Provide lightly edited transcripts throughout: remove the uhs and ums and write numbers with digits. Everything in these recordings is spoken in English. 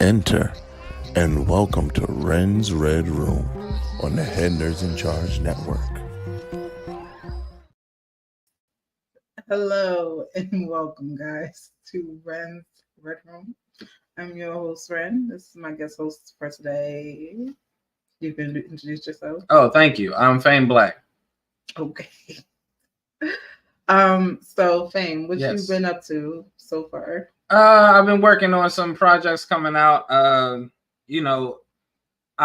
Enter and welcome to Rens Red Room on the Head Nerds in Charge Network. Hello and welcome, guys, to Rens Red Room. I'm your host, Ren. This is my guest host for today. You can introduce yourself. Oh, thank you. I'm Fame Black. Okay. So Fame, what Yes. you've been up to so far? I've been working on some projects coming out. I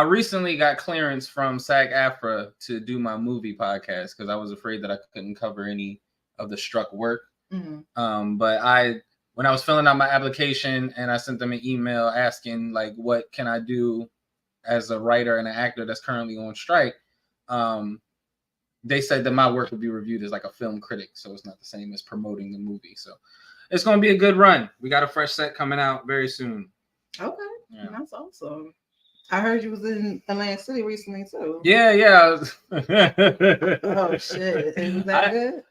recently got clearance from SAG-AFTRA to do my movie podcast because I was afraid that I couldn't cover any of the struck work. Mm-hmm. But when I was filling out my application and I sent them an email asking like, what can I do as a writer and an actor that's currently on strike? They said that my work would be reviewed as like a film critic, so it's not the same as promoting the movie. So it's going to be a good run. We got a fresh set coming out very soon. Okay, Yeah. That's awesome. I heard you was in Atlantic City recently too. Yeah. Oh shit, is that good?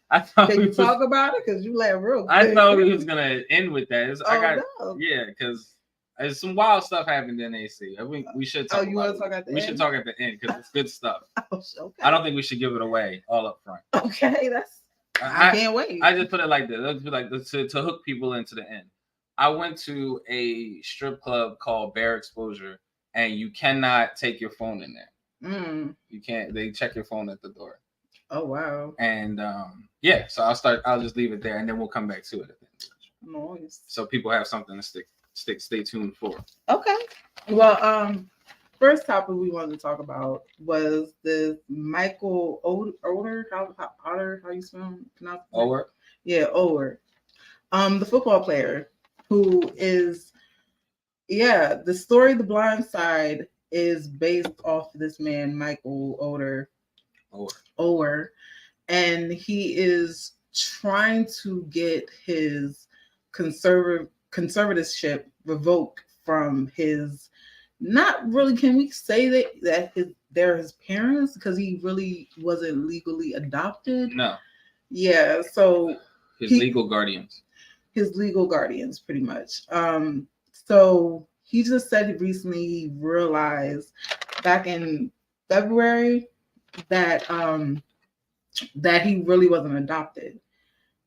I thought Can you talk about it? Because you let real good. I thought we was gonna end with that. No. Yeah, because there's some wild stuff happened in AC. We should talk. You want to talk at the end? We should talk at the end because it's good stuff. Oh, okay. I don't think we should give it away all up front. Okay, I can't wait. I just put it like this. Let's be like this to hook people into the end. I went to a strip club called Bear Exposure, and you cannot take your phone in there. You can't. They check your phone at the door. Oh wow. And so I'll just leave it there, and then we'll come back to it at the end. Nice. So people have something to stay tuned for. Okay. Well, first topic we wanted to talk about was this Michael Oher. How you pronounce it? Oher? Yeah, Oher. The football player who is, the story The Blind Side is based off this man, Michael Oher. And he is trying to get his conservatorship revoked from his, not really, can we say that they're his parents, because he really wasn't legally adopted? No. Yeah, so his legal guardians, pretty much. So he just said recently he realized back in February that he really wasn't adopted,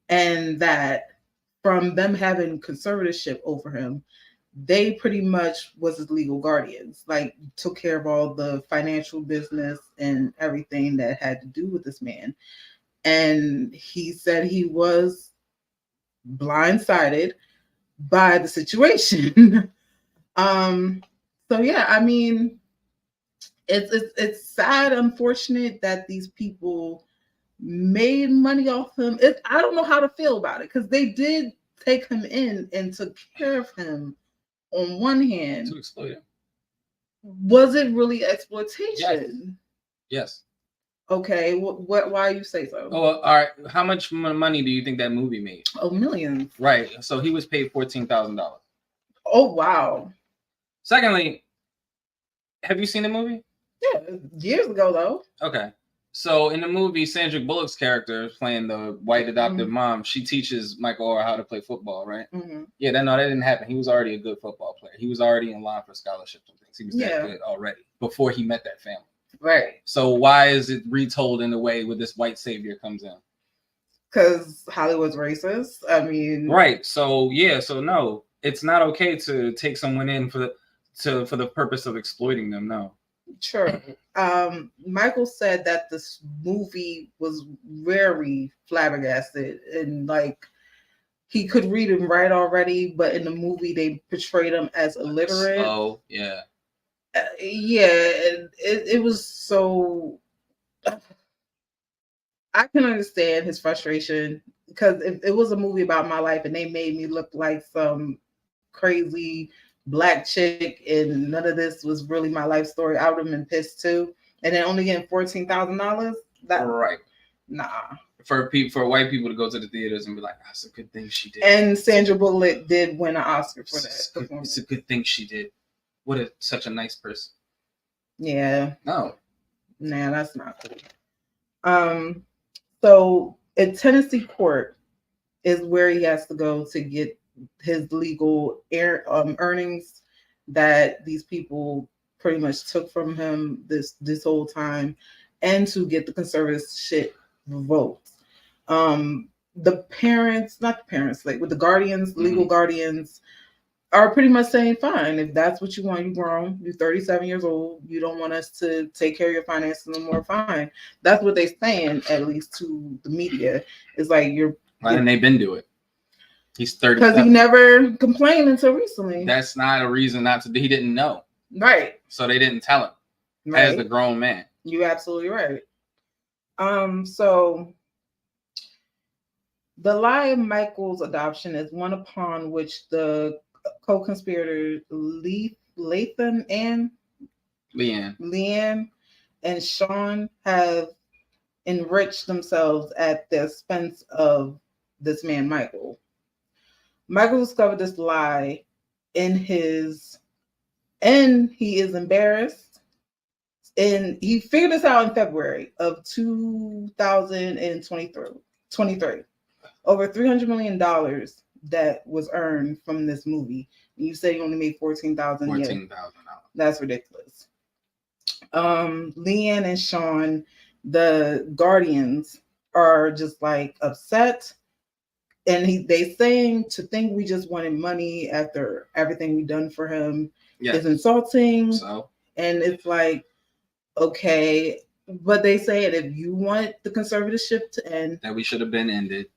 and that from them having conservatorship over him, they pretty much was his legal guardians, like took care of all the financial business and everything that had to do with this man. And he said he was blindsided by the situation. So yeah, I mean, it's sad, unfortunate that these people made money off him. I don't know how to feel about it, because they did take him in and took care of him on one hand. To exploit him. Was it really exploitation? Yes. Okay, why you say so? Oh, all right. How much money do you think that movie made? Oh, millions. Right. So he was paid $14,000. Oh, wow. Secondly, have you seen the movie? Yeah, years ago though. Okay. So in the movie, Sandra Bullock's character playing the white adoptive mom, she teaches Michael Oher how to play football, right? Mm-hmm. Yeah, that didn't happen. He was already a good football player. He was already in line for scholarships and things. He was that good already before he met that family. Right. So why is it retold in a way where this white savior comes in? Because Hollywood's racist. I mean, right. So no, it's not okay to take someone in for the purpose of exploiting them. No. True. Michael said that this movie was very flabbergasted and like he could read and write already, but in the movie they portrayed him as illiterate. Oh, yeah. It was so. I can understand his frustration because if it was a movie about my life and they made me look like some crazy black chick and none of this was really my life story, I would have been pissed too. And then only getting $14,000. That right. Nah. For white people to go to the theaters and be like, that's a good thing she did. And Sandra Bullock did win an Oscar for that. It's a good thing she did. What such a nice person. Yeah. No. Nah, that's not cool. So in Tennessee court is where he has to go to get his legal earnings that these people pretty much took from him this whole time, and to get the conservatorship revoked. The parents, not the parents, like with the guardians, legal guardians, are pretty much saying, fine, if that's what you want, you're grown, you're 37 years old, you don't want us to take care of your finances no more, fine. That's what they're saying, at least to the media. It's like why didn't they been do it? He's 30. Because he never complained until recently. That's not a reason not to. He didn't know. Right. So they didn't tell him. Right. As the grown man. You're absolutely right. So the lie of Michael's adoption is one upon which the co-conspirators Leanne and Sean have enriched themselves at the expense of this man, Michael. Michael discovered this lie and he is embarrassed. And he figured this out in February of 2023. Over $300 million that was earned from this movie. And you say you only made $14,000. $14,000. That's ridiculous. Leanne and Sean, the guardians, are just like upset. And they saying to think we just wanted money after everything we done for him is insulting. So? And it's like, okay, but they say it, if you want the conservatorship to end, that we should have been ended,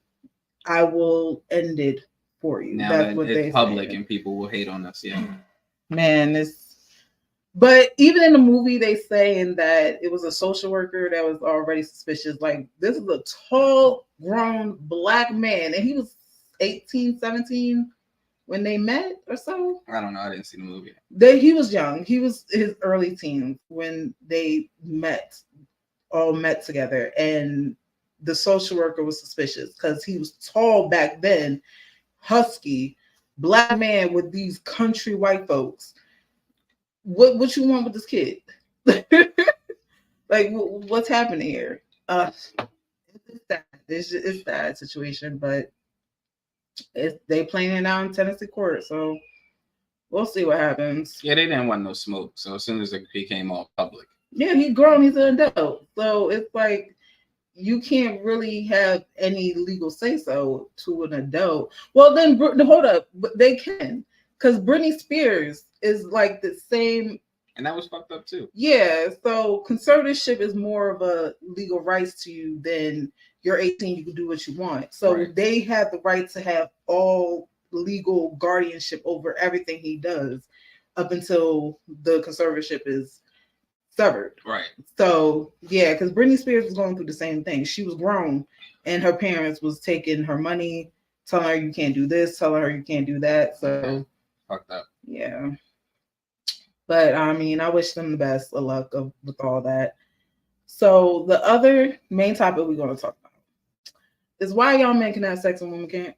I will end it for you. Now that's what it's public saying. And people will hate on us. Yeah, man, but even in the movie, they saying that it was a social worker that was already suspicious. Like, this is a tall, grown black man, and he was 18, 17 when they met or so. I don't know. I didn't see the movie. He was young. He was his early teens when they all met together, and the social worker was suspicious because he was tall back then, husky, black man with these country white folks. What you want with this kid? Like, what's happening here? It's sad. It's that situation, but they playing it out in Tennessee court, so we'll see what happens. Yeah, they didn't want no smoke, so as soon as it became all public. Yeah, he's grown. He's an adult, so it's like you can't really have any legal say-so to an adult. Well, then hold up, they can, because Britney Spears is like the same, and that was fucked up too. Yeah, so conservatorship is more of a legal rights to you than you're 18, you can do what you want. So they have the right to have all legal guardianship over everything he does up until the conservatorship is severed. Right. So yeah, because Britney Spears was going through the same thing. She was grown and her parents was taking her money, telling her you can't do this, telling her you can't do that. So fucked up. Yeah. But I mean, I wish them the best of luck with all that. So the other main topic we're going to talk about is why y'all men can have sex and women can't.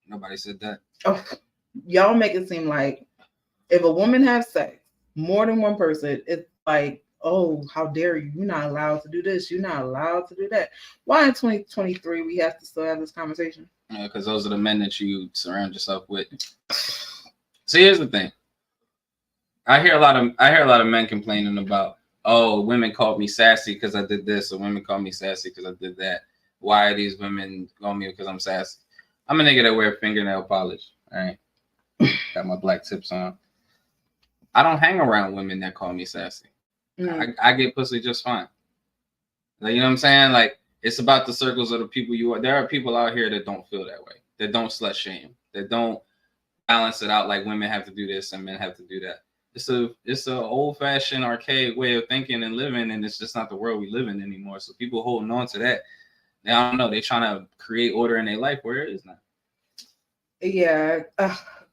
Nobody said that. Oh, y'all make it seem like if a woman has sex, more than one person, it's like, oh, how dare you? You're not allowed to do this. You're not allowed to do that. Why in 2023 we have to still have this conversation? Yeah, because those are the men that you surround yourself with. See, here's the thing. I hear a lot of men complaining about, oh, women called me sassy because I did this, or women called me sassy because I did that. Why are these women calling me because I'm sassy? I'm a nigga that wear fingernail polish. All right, got my black tips on. I don't hang around women that call me sassy. I get pussy just fine. Like, you know what I'm saying? Like, it's about the circles of the people you are. There are people out here that don't feel that way, that don't slut shame, that don't balance it out like women have to do this and men have to do that. It's a old fashioned, archaic way of thinking and living, and it's just not the world we live in anymore. So people holding on to that, I don't know, they're trying to create order in their life where it is not. Yeah,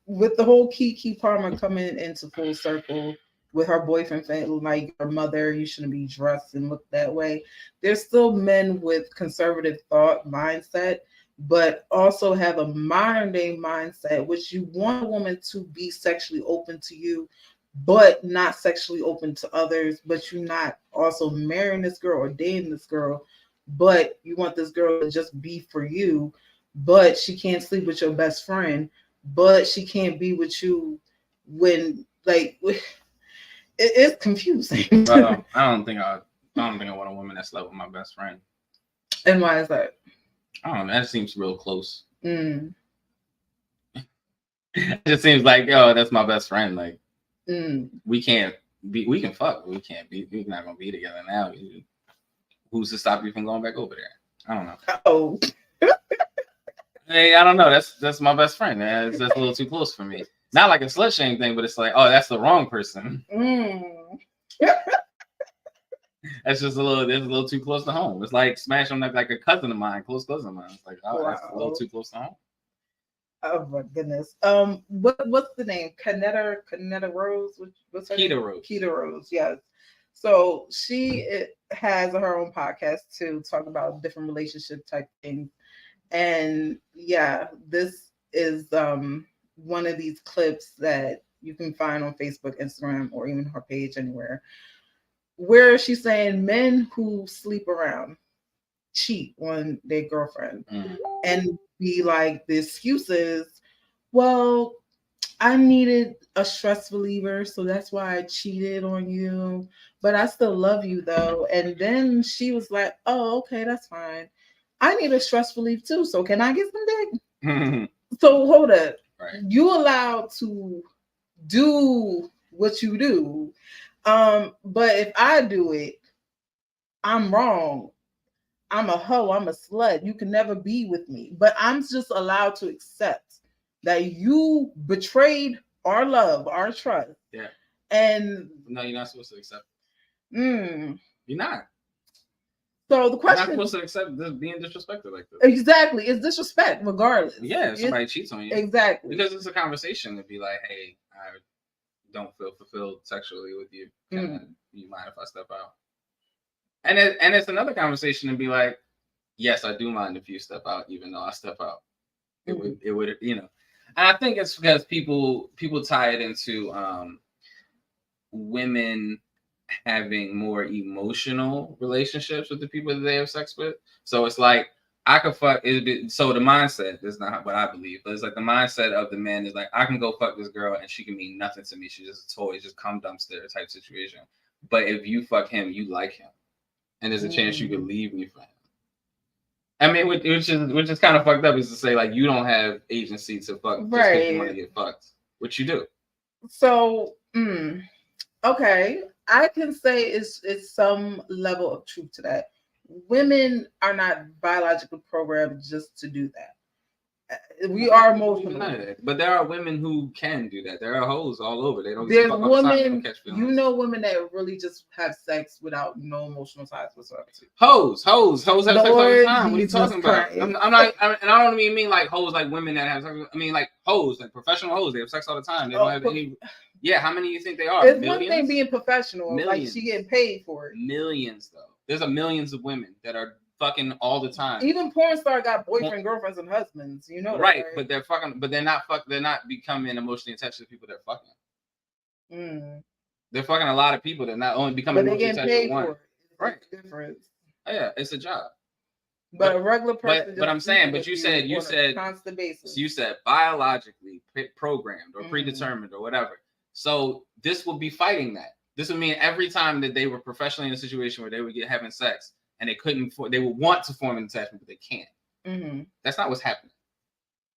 with the whole Keke Palmer coming into full circle with her boyfriend feeling like your mother, you shouldn't be dressed and look that way. There's still men with conservative thought mindset, but also have a modern day mindset, which you want a woman to be sexually open to you, but not sexually open to others. But you're not also marrying this girl or dating this girl, but you want this girl to just be for you. But she can't sleep with your best friend, but she can't be with you when, like, it's confusing. I don't think I want a woman that slept with my best friend. And why is that? I don't know. That seems real close. It just seems like, yo, that's my best friend. Like, we can fuck. We're not gonna be together now. Who's to stop you from going back over there? I don't know. Oh. Hey, I don't know. That's my best friend. That's a little too close for me. Not like a slut shame thing, but it's like, oh, that's the wrong person. That's just a little too close to home. It's like smashing like a cousin of mine, close cousin of mine. It's like, oh, wow. That's a little too close to home. Oh my goodness. What's the name? Canetta Rose? What's her name? Rose. Keita Rose, yes. So she has her own podcast to talk about different relationship type things. And yeah, this is one of these clips that you can find on Facebook, Instagram, or even her page anywhere, where she's saying men who sleep around cheat on their girlfriend and be like, the excuses, well, I needed a stress reliever, so that's why I cheated on you, but I still love you though. And then she was like, oh, okay, that's fine. I need a stress relief too, so can I get some dick? So hold up. Right. You allowed to do what you do. But if I do it, I'm wrong. I'm a hoe, I'm a slut. You can never be with me. But I'm just allowed to accept that you betrayed our love, our trust. Yeah. And no, you're not supposed to accept it. You're not. So the question, you're not supposed to accept this being disrespected like this. Exactly. It's disrespect regardless. Yeah, if somebody cheats on you. Exactly. Because it's a conversation to be like, hey, I don't feel fulfilled sexually with you. You mind if I step out? And it's another conversation to be like, yes, I do mind if you step out, even though I step out. It would, you know. And I think it's because people tie it into women having more emotional relationships with the people that they have sex with. So it's like, I could fuck. So the mindset is not what I believe, but it's like the mindset of the man is like, I can go fuck this girl and she can mean nothing to me. She's just a toy, just cum dumpster type situation. But if you fuck him, you like him, and there's a chance you could leave me for him. I mean, which is kind of fucked up, is to say like you don't have agency to fuck just because you want to get fucked, which you do. So, okay, I can say it's some level of truth to that. Women are not biologically programmed just to do that. We are emotional. But there are women who can do that. There are hoes all over. They don't. There's women, women that really just have sex without no emotional ties whatsoever. Hoes have sex all the time. What are you talking about? I'm not, and I don't even mean like hoes like women that have sex. I mean like hoes, like professional hoes. They have sex all the time. They don't have any. Yeah, how many do you think they are? It's one thing being professional, like she getting paid for it. Millions though. There's millions of women that are fucking all the time. Even porn star got boyfriend, girlfriends, and husbands. You know, right? But they're fucking. But they're not They're not becoming emotionally attached to the people they're fucking. They're fucking a lot of people. They're not only becoming emotionally attached to one. Right? Difference. Yeah, it's a job. But a regular person. But I'm saying. But you said constant basis. You said biologically programmed or predetermined or whatever. So this would be fighting that. This would mean every time that they were professionally in a situation where they would having sex and they couldn't, they would want to form an attachment, but they can't. That's not what's happening,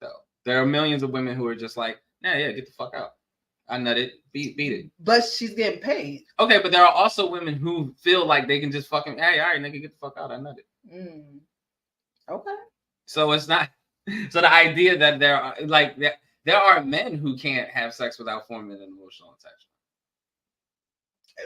though. There are millions of women who are just like, yeah, get the fuck out. I nutted. Beat it. But she's getting paid. Okay, but there are also women who feel like they can just fucking, hey, all right, nigga, get the fuck out. I nutted. Okay. So it's not. So the idea that there are men who can't have sex without forming an emotional attachment.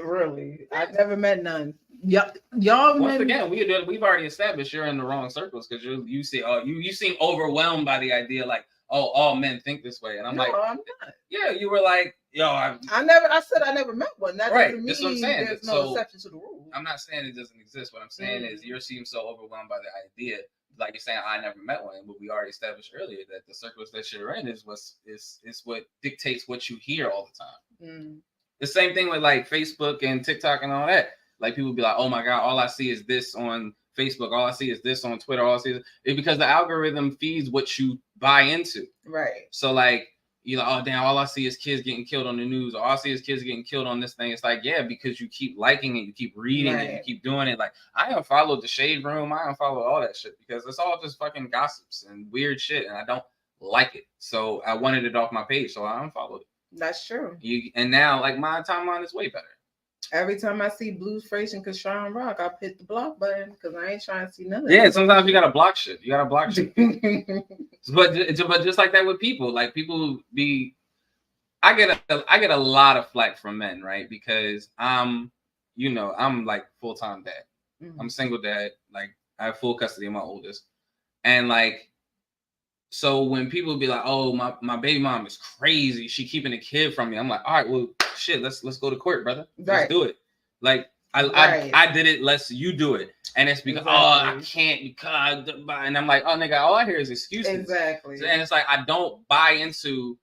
Really, I've never met none. Y'all. Once again, we've already established you're in the wrong circles because you seem overwhelmed by the idea like, oh, all men think this way, and I'm like, I'm not. Yeah, you were like, yo, I said I never met one. That right. doesn't mean That's what I'm saying. there's no exception to the rule. I'm not saying it doesn't exist. What I'm saying is you seem so overwhelmed by the idea. Like you're saying, I never met one, but we already established earlier that the circles that you're in is what dictates what you hear all the time. The same thing with like Facebook and TikTok and all that. Like people be like, oh my God, all I see is this on Facebook. All I see is this on Twitter. All I see is because the algorithm feeds what you buy into. Right. So like, oh damn, all I see is kids getting killed on the news. Or all I see is kids getting killed on this thing. It's like, yeah, because you keep liking it, you keep reading it, you keep doing it. Like I unfollowed the Shade Room, I unfollowed all that shit because it's all just fucking gossips and weird shit, and I don't like it. So I wanted it off my page, so I unfollowed it. That's true. And now, like my timeline is way better. Every time I see Blues Frasier and Kashawn Rock, I hit the block button because I ain't trying to see none of Yeah, sometimes you gotta block shit. But just like that with people, like people be, I get a lot of flack from men, right? Because I'm like full-time dad. I'm single dad. Like I have full custody of my oldest, and like. So when people be like, "Oh, my baby mom is crazy. She keeping a kid from me," I'm like, "All right, well, shit. Let's go to court, brother. Let's do it." Like I did it. Let's you do it. And it's because I can't because and I'm like, oh nigga, all I hear is excuses. Exactly. And it's like I don't buy into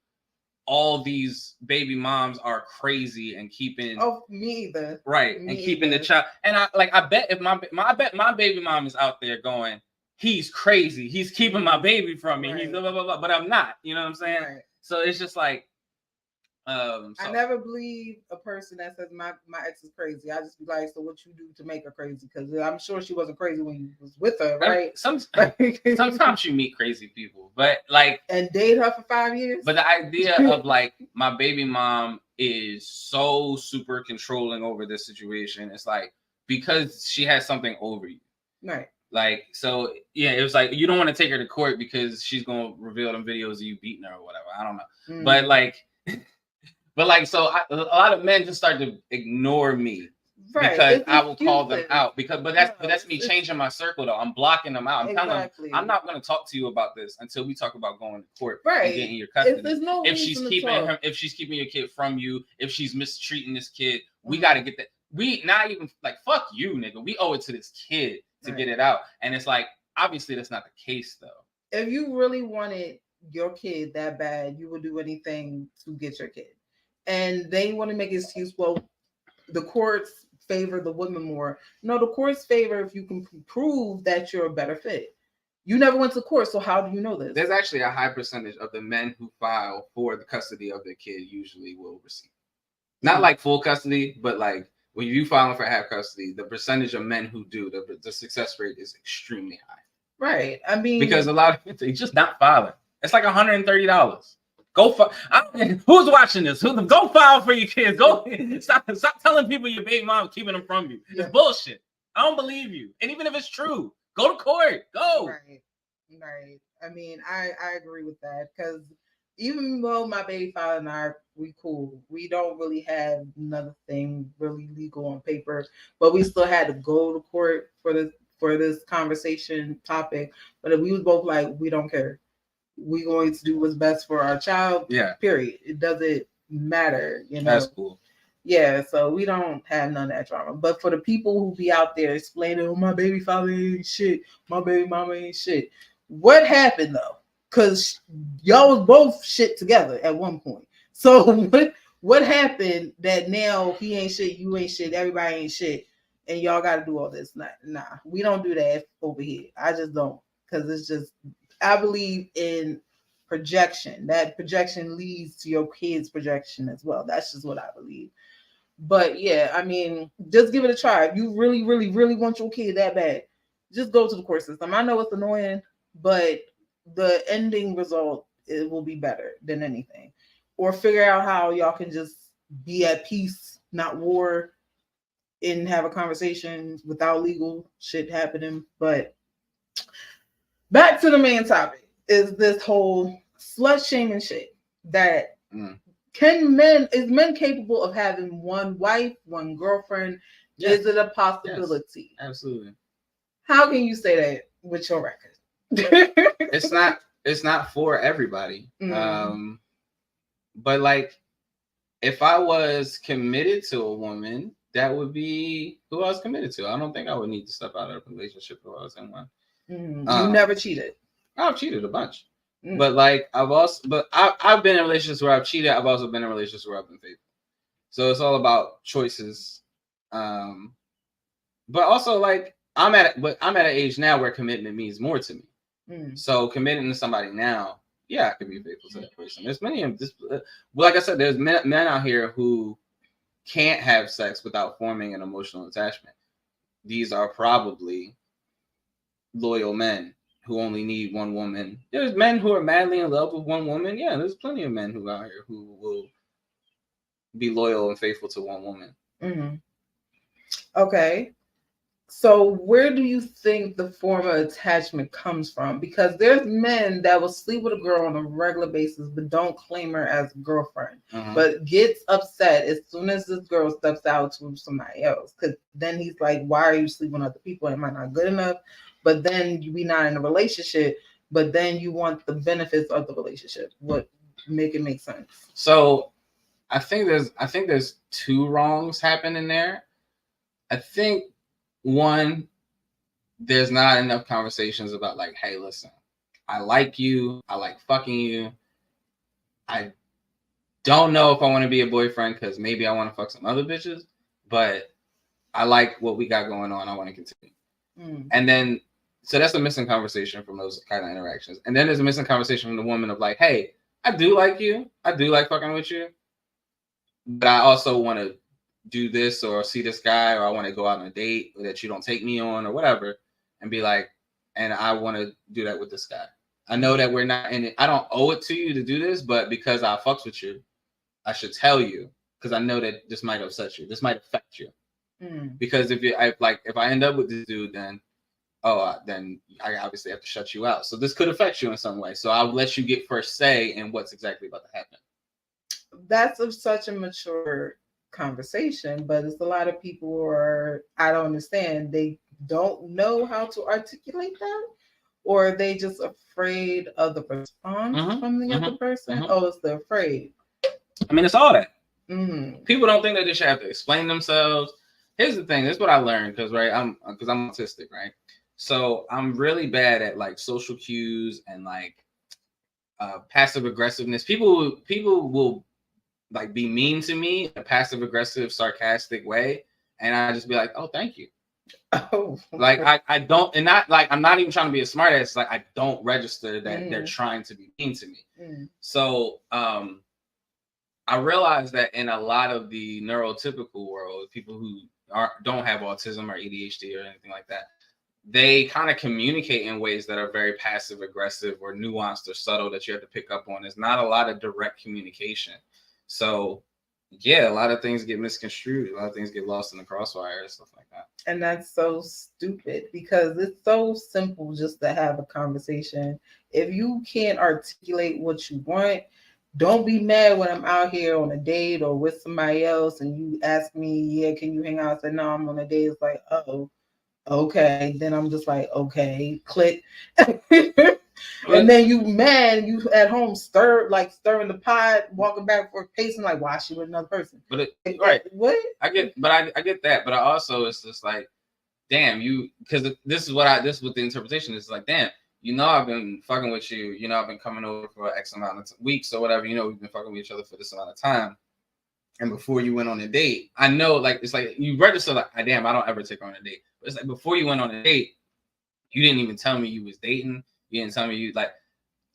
all these baby moms are crazy and keeping me either. Right. Me and keeping either. The child. And I bet if my baby mom is out there going, he's crazy. He's keeping my baby from me. Right. He's blah, blah, blah, blah, but I'm not. You know what I'm saying? Right. So it's just like I never believe a person that says my ex is crazy. I just be like, so what you do to make her crazy? Because I'm sure she wasn't crazy when you was with her, right? Sometimes you meet crazy people, but like and date her for 5 years. But the idea of like my baby mom is so super controlling over this situation. It's like because she has something over you, right? Like so, yeah. It was like you don't want to take her to court because she's gonna reveal them videos of you beating her or whatever. I don't know, but like. But like, so a lot of men just start to ignore me because I will call them out but that's me changing my circle though. I'm blocking them out. I'm telling them I'm not going to talk to you about this until we talk about going to court and getting your custody. If she's keeping your kid from you, if she's mistreating this kid, we got to get that. We not even like fuck you, nigga. We owe it to this kid to get it out. And it's like obviously that's not the case though. If you really wanted your kid that bad, you would do anything to get your kid. And they want to make an excuse, well, the courts favor the woman more. No, the courts favor if you can prove that you're a better fit. You never went to court, so how do you know this? There's actually a high percentage of the men who file for the custody of their kid usually will receive. Not like full custody, but like when you filing for half custody, the percentage of men who do, the success rate is extremely high. Right. I mean, because a lot of people, it's just not filing. It's like $130. Go who's watching this? Go file for your kids. Go stop telling people your baby mom keeping them from you. It's bullshit. I don't believe you. And even if it's true, go to court. Go. Right. I mean, I agree with that because even though my baby father and we cool. We don't really have nothing really legal on paper, but we still had to go to court for this conversation topic. But we was both like, we don't care. We're going to do what's best for our child. Yeah. Period. It doesn't matter. That's cool. Yeah. So we don't have none of that drama. But for the people who be out there explaining, oh, my baby father ain't shit, my baby mama ain't shit. What happened though? Because y'all was both shit together at one point. So what happened that now he ain't shit, you ain't shit, everybody ain't shit, and y'all got to do all this? Nah, we don't do that over here. I just don't, because it's just. I believe in projection. That projection leads to your kid's projection as well. That's just what I believe. But yeah, I mean, just give it a try. If you really, really, really want your kid that bad, just go to the court system. I know it's annoying, but the ending result, it will be better than anything. or figure out how y'all can just be at peace, not war, and have a conversation without legal shit happening. But back to the main topic is this whole slut shaming shit that is men capable of having one wife, one girlfriend? Yes. Is it a possibility? Yes, absolutely. How can you say that with your record? It's not for everybody. But like, if I was committed to a woman, that would be who I was committed to. I don't think I would need to step out of a relationship if I was in one. You never cheated? I've cheated a bunch. But like, I've been in relationships where I've cheated. I've also been in relationships where I've been faithful. So it's all about choices. But also, like, I'm at an age now where commitment means more to me. So committing to somebody now, yeah, I could be faithful to that person. There's many of this. Like I said, there's men out here who can't have sex without forming an emotional attachment. These are probably loyal men who only need one woman. There's men who are madly in love with one woman. Yeah, there's plenty of men who out here who will be loyal and faithful to one woman. Okay. So where do you think the form of attachment comes from? Because there's men that will sleep with a girl on a regular basis, but don't claim her as a girlfriend, but gets upset as soon as this girl steps out to somebody else. Because then he's like, why are you sleeping with other people? Am I not good enough? But then you be not in a relationship, but then you want the benefits of the relationship. What make it make sense? So I think there's two wrongs happening there. I think one, there's not enough conversations about like, hey, listen, I like you. I like fucking you. I don't know if I want to be a boyfriend because maybe I want to fuck some other bitches, but I like what we got going on. I want to continue. And then, so that's a missing conversation from those kind of interactions. And then there's a missing conversation from the woman of like, hey, I do like you. I do like fucking with you. But I also want to do this or see this guy, or I want to go out on a date that you don't take me on or whatever, and be like, and I want to do that with this guy. I know that we're not in it. I don't owe it to you to do this, but because I fucks with you, I should tell you because I know that this might upset you. This might affect you. Because if I end up with this dude, then I obviously have to shut you out. So this could affect you in some way. So I'll let you get first say in what's exactly about to happen. That's such a mature conversation, but it's a lot of people who are, I don't understand, they don't know how to articulate that, or they just afraid of the response from the other person. Oh, it's the afraid. I mean, it's all that. People don't think that they should have to explain themselves. Here's the thing, this is what I learned, because I'm autistic, right? So I'm really bad at like social cues and like passive aggressiveness. People will like be mean to me in a passive aggressive, sarcastic way, and I just be like, "Oh, thank you." Oh, like I don't, and not like I'm not even trying to be a smart ass. Like I don't register that they're trying to be mean to me. So I realized that in a lot of the neurotypical world, people who don't have autism or ADHD or anything like that, they kind of communicate in ways that are very passive aggressive or nuanced or subtle that you have to pick up on. There's not a lot of direct communication. So, yeah, a lot of things get misconstrued. A lot of things get lost in the crossfire and stuff like that. And that's so stupid because it's so simple just to have a conversation. If you can't articulate what you want, don't be mad when I'm out here on a date or with somebody else and you ask me, yeah, can you hang out? I said, no, I'm on a date. It's like, oh, okay. Then I'm just like, okay, click. And then you mad, you at home stirring the pot, walking back and forth, pacing like, why she with another person? But right, what? I get that, but I also it's just like, damn, you, because this is what the interpretation is like, damn, you know, I've been fucking with you, you know, I've been coming over for X amount of weeks or whatever, you know, we've been fucking with each other for this amount of time, and before you went on a date, I know, like, it's like you register like, damn, I don't ever take her on a date, but it's like before you went on a date, you didn't even tell me you was dating. You didn't tell me you like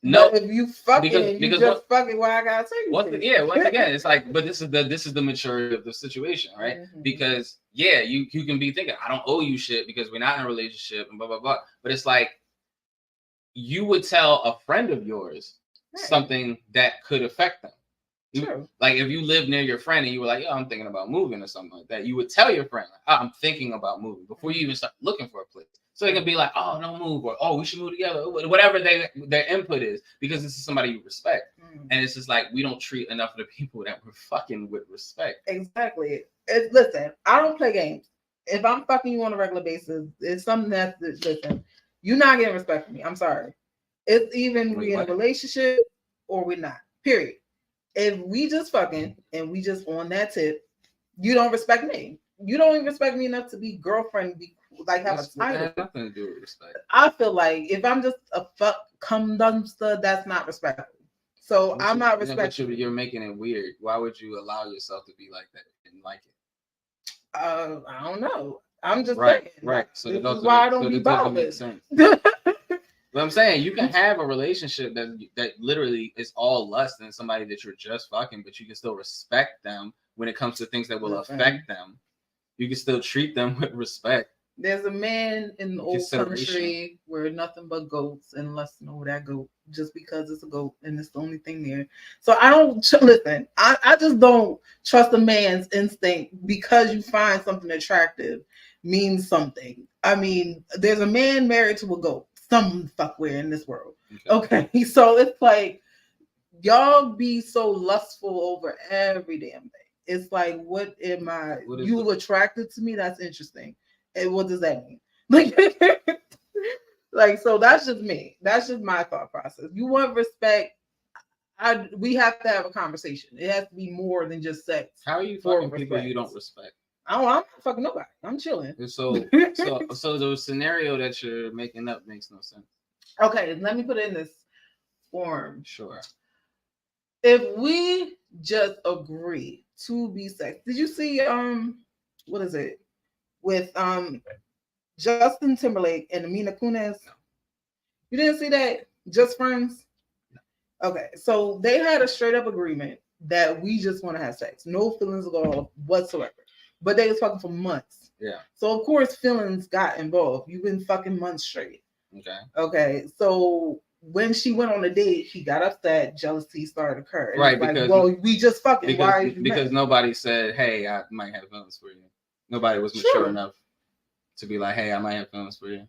no. But if you fucking, you just fucking. Why I gotta say once again, it's like, but this is the maturity of the situation, right? Because yeah, you can be thinking I don't owe you shit because we're not in a relationship and blah blah blah. But it's like you would tell a friend of yours something that could affect them. True. Like if you live near your friend and you were like, yo, I'm thinking about moving or something like that, you would tell your friend, like, oh, I'm thinking about moving before you even start looking for a place. So they can be like, oh, don't move, or oh, we should move together, whatever their input is, because this is somebody you respect. And it's just like we don't treat enough of the people that we're fucking with respect. Exactly. Listen, I don't play games. If I'm fucking you on a regular basis, it's something that's listen, you're not getting respect from me. I'm sorry. It's even we in a relationship or we're not. Period. If we just fucking and we just on that tip, you don't respect me. You don't even respect me enough to be girlfriend, be like have a title. That has nothing to do with respect. I feel like if I'm just a fuck cum dumpster, that's not respectful. So I'm not respectful. But you're making it weird. Why would you allow yourself to be like that and like it? I don't know. I'm just saying. Right. So this is why I don't be bothered. But I'm saying you can have a relationship that literally is all lust and somebody that you're just fucking, but you can still respect them when it comes to things that will affect them. You can still treat them with respect. There's a man in the old country where nothing but goats and lust know that goat just because it's a goat and it's the only thing there. So I don't listen. I just don't trust a man's instinct because you find something attractive means something. I mean, there's a man married to a goat. Some fuckwhere in this world. Okay. So it's like y'all be so lustful over every damn thing. It's like, what am I? You attracted to me? That's interesting. And what does that mean? Like, so that's just me. That's just my thought process. You want respect? We have to have a conversation. It has to be more than just sex. How are you fucking people you don't respect? I'm not fucking nobody. I'm chilling. So the scenario that you're making up makes no sense. Okay, let me put it in this form. Sure. If we just agree to be sex, did you see what is it with Justin Timberlake and Amina Kunis? No. You didn't see that? Just Friends? No. Okay, so they had a straight up agreement that we just want to have sex, no feelings at all whatsoever. But they was fucking for months. Yeah. So of course feelings got involved. You've been fucking months straight. Okay. Okay. So when she went on a date, he got upset. Jealousy started occurring. Right. Because well, we just fucking. Because nobody said, "Hey, I might have feelings for you." Nobody was mature enough to be like, "Hey, I might have feelings for you."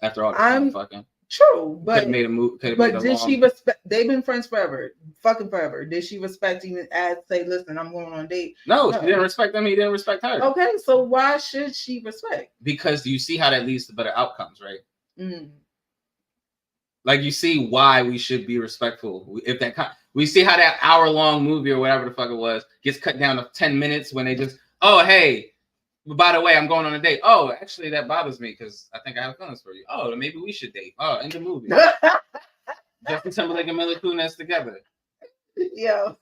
After all the time fucking. True, but made a move. But did she respect? They've been friends forever, fucking forever. Did she respect even say, "Listen, I'm going on a date"? No, she didn't respect him. He didn't respect her. Okay, so why should she respect? Because you see how that leads to better outcomes, right? Mm. Like you see why we should be respectful. If we see how that hour-long movie or whatever the fuck it was gets cut down to 10 minutes when they just, oh hey. By the way, I'm going on a date. Oh, actually, that bothers me because I think I have feelings for you. Oh, then maybe we should date. Oh, in the movie. Justin Timberlake and Mila Kunis together. Yeah,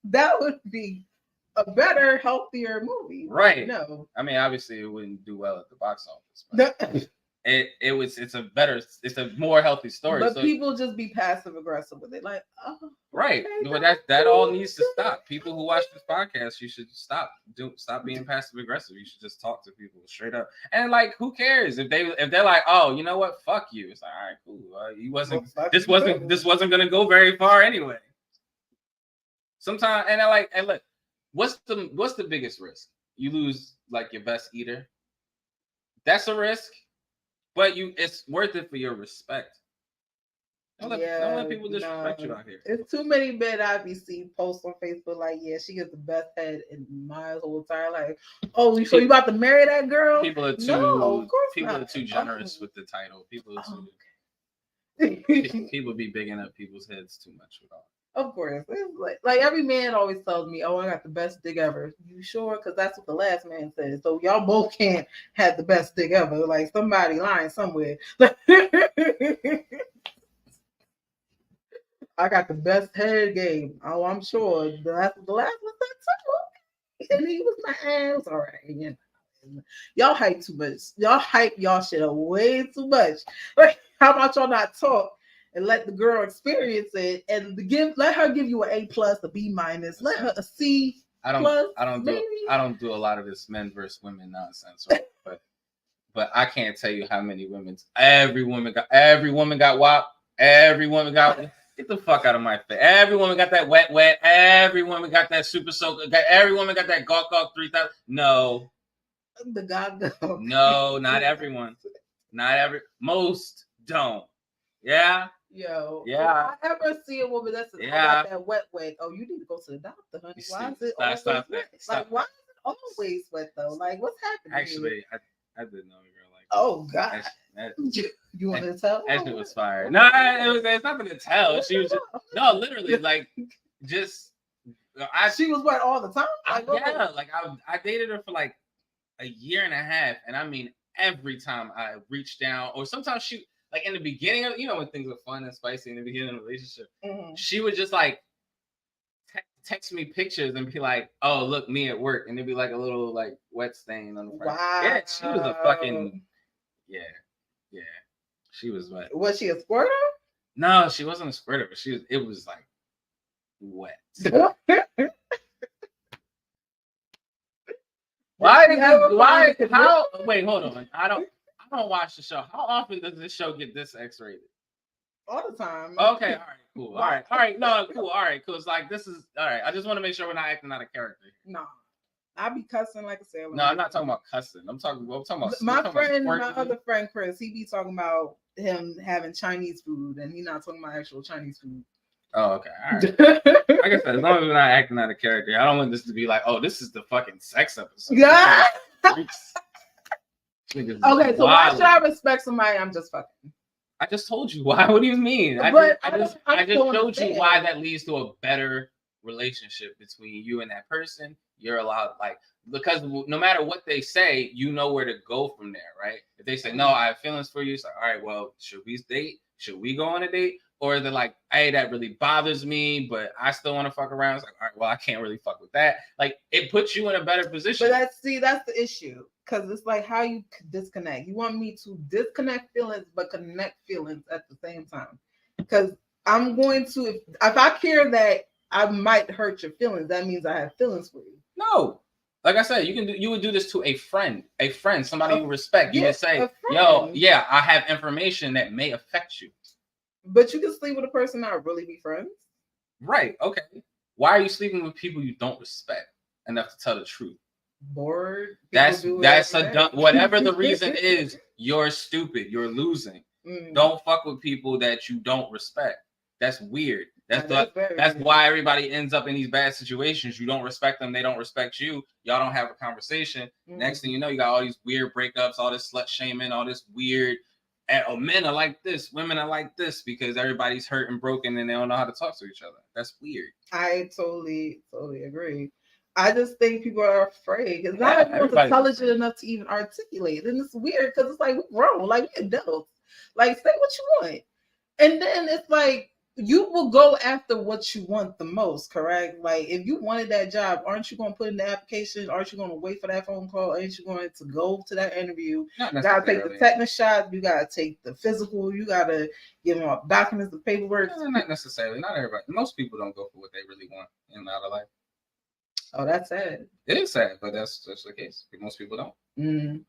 that would be a better, healthier movie. Right. No. I mean, obviously, it wouldn't do well at the box office. But it's a more healthy story. But people just be passive aggressive with it, like, oh, right. Okay, well, that all needs to stop. People who watch this podcast, you should stop being passive aggressive. You should just talk to people straight up. And like, who cares if they're like, oh, you know what, fuck you. It's like, all right, cool. This wasn't gonna go very far anyway. Sometimes, and look, what's the biggest risk? You lose like your best eater. That's a risk. But it's worth it for your respect. Don't let people disrespect you out here. It's too many men I be seeing posts on Facebook like, yeah, she gets the best head in my whole entire life. Oh, so you about to marry that girl? People are too generous with the title. People be bigging up people's heads too much with all. Of course. It's like every man always tells me, oh, I got the best dick ever. You sure? Because that's what the last man said. So y'all both can't have the best dick ever. Like somebody lying somewhere. I got the best head game. Oh, I'm sure. That's what the last one said too. And he was my ass. All right. You know. Y'all hype too much. Y'all hype y'all shit up way too much. Like, how about y'all not talk? And let the girl experience it, and let her give you an A+, a B-, let her a C+. I don't do a lot of this men versus women nonsense, right? but I can't tell you how many women. Every woman got WAP. Every woman got Get the fuck out of my face. Every woman got that wet. Every woman got that super soaker. Every woman got that Gawk 3000. No. The God. No, not everyone. Most don't. Yeah. Yo. Yeah. If I ever see a woman that's I got that wet. Oh, you need to go to the doctor, honey. Why is it always wet? Like, why is it always wet though? Like, what's happening? Actually, I did know a girl like that. Oh God. You want to tell? That shit was fire. No, there's nothing to tell. She was just, no, literally, like, just. She was wet all the time. Like, I dated her for like a year and a half, and I mean, every time I reached down, or sometimes she, like in the beginning of, when things are fun and spicy in the beginning of a relationship, she would just like text me pictures and be like, "Oh, look, me at work," and it'd be like a little like wet stain on the front. Wow. Yeah, she was a fucking yeah. She was wet. Was she a squirter? No, she wasn't a squirter, but it was like wet. Wait, hold on. I don't watch the show. How often does this show get this X-rated? All the time. Okay, all right, cool. All right, no, cool. All right, cool. It's like, this is all right. I just want to make sure we're not acting out of character. No. I be cussing like a sailor. No, I'm not talking about cussing. I'm talking about my other friend Chris. He be talking about him having Chinese food, and he's not talking about actual Chinese food. Oh, okay. All right. Like I said, as long as we're not acting out of character, I don't want this to be like, oh, this is the fucking sex episode. Yeah. Okay, so why should I respect somebody I'm just fucking? I just told you why. What do you mean? I just showed you why that leads to a better relationship between you and that person. You're allowed, like, because no matter what they say, you know where to go from there, right? If they say, no, I have feelings for you, it's like, all right, well, should we date? Should we go on a date? Or they're like, hey, that really bothers me, but I still want to fuck around. It's like, all right, well, I can't really fuck with that. Like, it puts you in a better position. But that's the issue. Because it's like how you disconnect. You want me to disconnect feelings, but connect feelings at the same time. Because I'm going to, if I care that I might hurt your feelings, that means I have feelings for you. No. Like I said, you would do this to a friend, somebody you respect. You would say, yo, yeah, I have information that may affect you. But you can sleep with a person not really be friends. Right. Okay. Why are you sleeping with people you don't respect enough to tell the truth? Bored. That's a dumb, whatever the reason is, you're stupid. You're losing. Don't fuck with people that you don't respect. That's weird. That's why everybody ends up in these bad situations. You don't respect them. They don't respect you. Y'all don't have a conversation. Next thing you know, you got all these weird breakups, all this slut shaming, all this weird. Oh, men are like this, women are like this, because everybody's hurt and broken and they don't know how to talk to each other. That's weird. I totally agree. I just think people are afraid because not everyone's intelligent enough to even articulate. And it's weird because it's like, we're grown, like we're adults. Like, say what you want. And then it's like, you will go after what you want the most, correct? Like, if you wanted that job, aren't you going to put in the application? Aren't you going to wait for that phone call? Aren't you going to go to that interview? You got to take the tetanus shot. You got to take the physical. You got to give them all documents, the paperwork. No, not necessarily. Not everybody. Most people don't go for what they really want in out of life. Oh, that's sad. It is sad, but that's the case. Most people don't.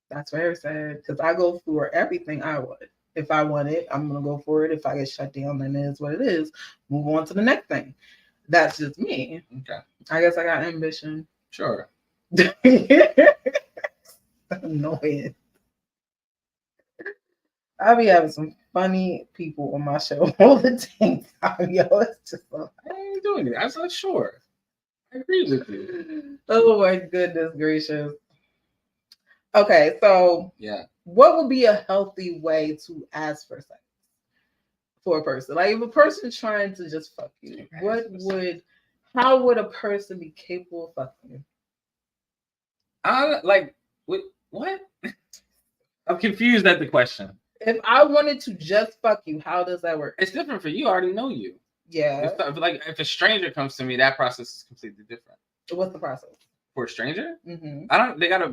That's very sad because I go for everything I want. If I want it, I'm going to go for it. If I get shut down, then it is what it is. Move on to the next thing. That's just me. Okay. I guess I got ambition. Sure. Annoying. I'll be having some funny people on my show all the time. Yo, it's just like, I ain't doing it. I'm not sure. I agree with you. Oh my goodness gracious. Okay, so yeah. What would be a healthy way to ask for sex for a person? Like, if a person's trying to just fuck you, how would a person be capable of fucking you? What? I'm confused at the question. If I wanted to just fuck you, how does that work? It's different for you. I already know you. Yeah. If a stranger comes to me, that process is completely different. What's the process? For a stranger? Mm-hmm. They gotta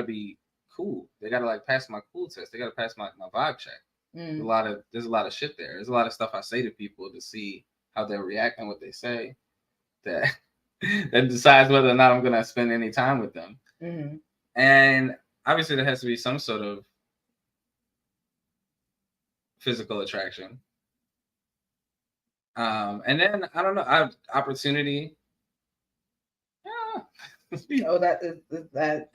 be cool. They gotta pass my cool test. They gotta pass my vibe check. There's a lot of shit there. There's a lot of stuff I say to people to see how they're reacting, what they say, that decides whether or not I'm gonna spend any time with them. Mm-hmm. And obviously there has to be some sort of – physical attraction. And then I don't know, I have opportunity. Oh, that is that.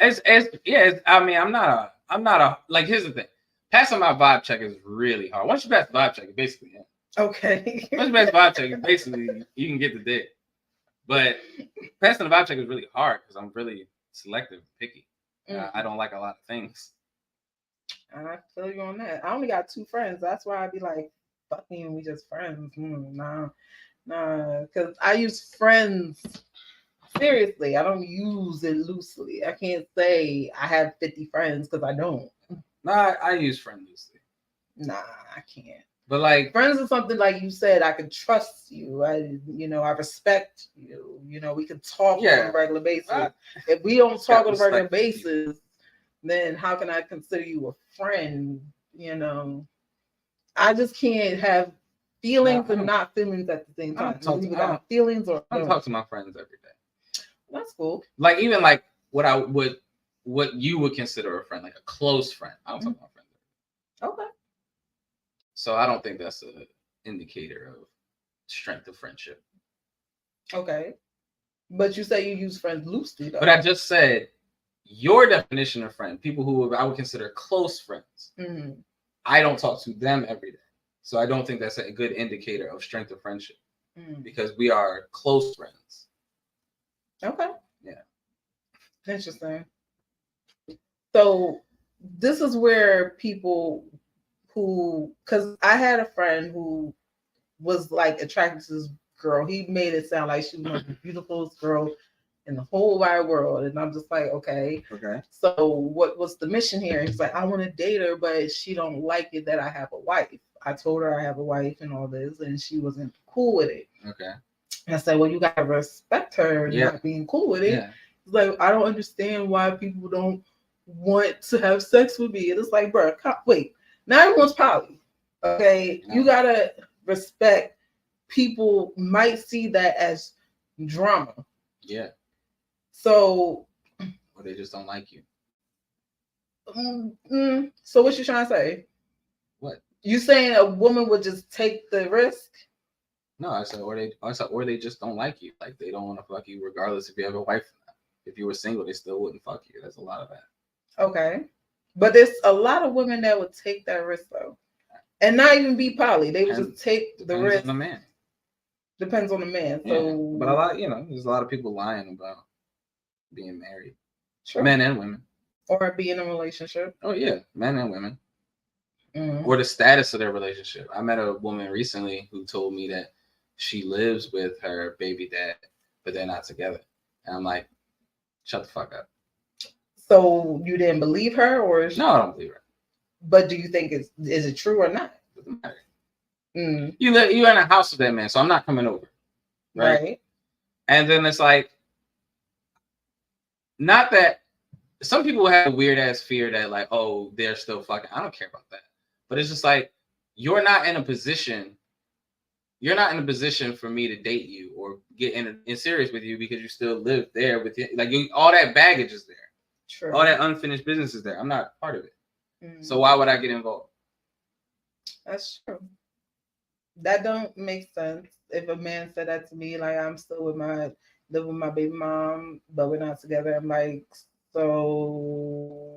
I mean, I'm not a like. Here's the thing: passing my vibe check is really hard. Once you pass the vibe check, it basically ends. Okay. Once you pass the vibe check, basically you can get the dick. But passing the vibe check is really hard because I'm really selective, picky. I don't like a lot of things. I feel you on that. I only got 2 friends. That's why I'd be like, fucking, we just friends. Nah, because I use friends. Seriously, I don't use it loosely. I can't say I have 50 friends because I don't. Nah, I use friend loosely. Nah, I can't. But like friends is something like you said, I can trust you. I respect you. We can talk on a regular basis. If we don't talk on a regular basis, then how can I consider you a friend? I just can't have feelings and not feelings at the same time. I got feelings or I talk to my friends every day. That's cool. Like even like what you would consider a friend, like a close friend. I don't talk to my friends. Okay. So I don't think that's an indicator of strength of friendship. Okay. But you say you use friends loosely, though. But I just said your definition of friend, people who I would consider close friends. Mm-hmm. I don't talk to them every day. So I don't think that's a good indicator of strength of friendship because we are close friends. Okay. Yeah. Interesting. So this is where people because I had a friend who was like attracted to this girl. He made it sound like she was the beautifulest girl in the whole wide world. And I'm just like, okay. So what was the mission here? He's like, I want to date her, but she don't like it that I have a wife. I told her I have a wife and all this, and she wasn't cool with it. Okay. And I said, well, you gotta respect her not being cool with it. Yeah. It's like, I don't understand why people don't want to have sex with me. And it's like, bro, wait, not everyone's poly. Okay. No. You gotta respect people might see that as drama. Yeah. So or they just don't like you. So what you trying to say? What? You saying a woman would just take the risk? No, I said or they just don't like you. Like they don't want to fuck you regardless if you have a wife or not. If you were single, they still wouldn't fuck you. There's a lot of that. Okay. But there's a lot of women that would take that risk though. And not even be poly. They would just take the risk. Depends on the man. Depends on the man. So but a lot, there's a lot of people lying about being married. Sure. Men and women. Or be in a relationship. Oh yeah, men and women. Mm-hmm. Or the status of their relationship. I met a woman recently who told me that she lives with her baby dad, but they're not together. And I'm like, shut the fuck up. So you didn't believe her, or no, I don't believe her. But do you think is it true or not? Doesn't matter. You're in a house with that man, so I'm not coming over. Right. And then it's like, not that some people have a weird ass fear that like, oh, they're still fucking. I don't care about that. But it's just like, you're not in a position for me to date you or get in serious with you because you still live there with you. Like all that baggage is there. True. All that unfinished business is there. I'm not part of it. So why would I get involved? That's true. That don't make sense. If a man said that to me, like I'm still live with my baby mom, but we're not together. I'm like, so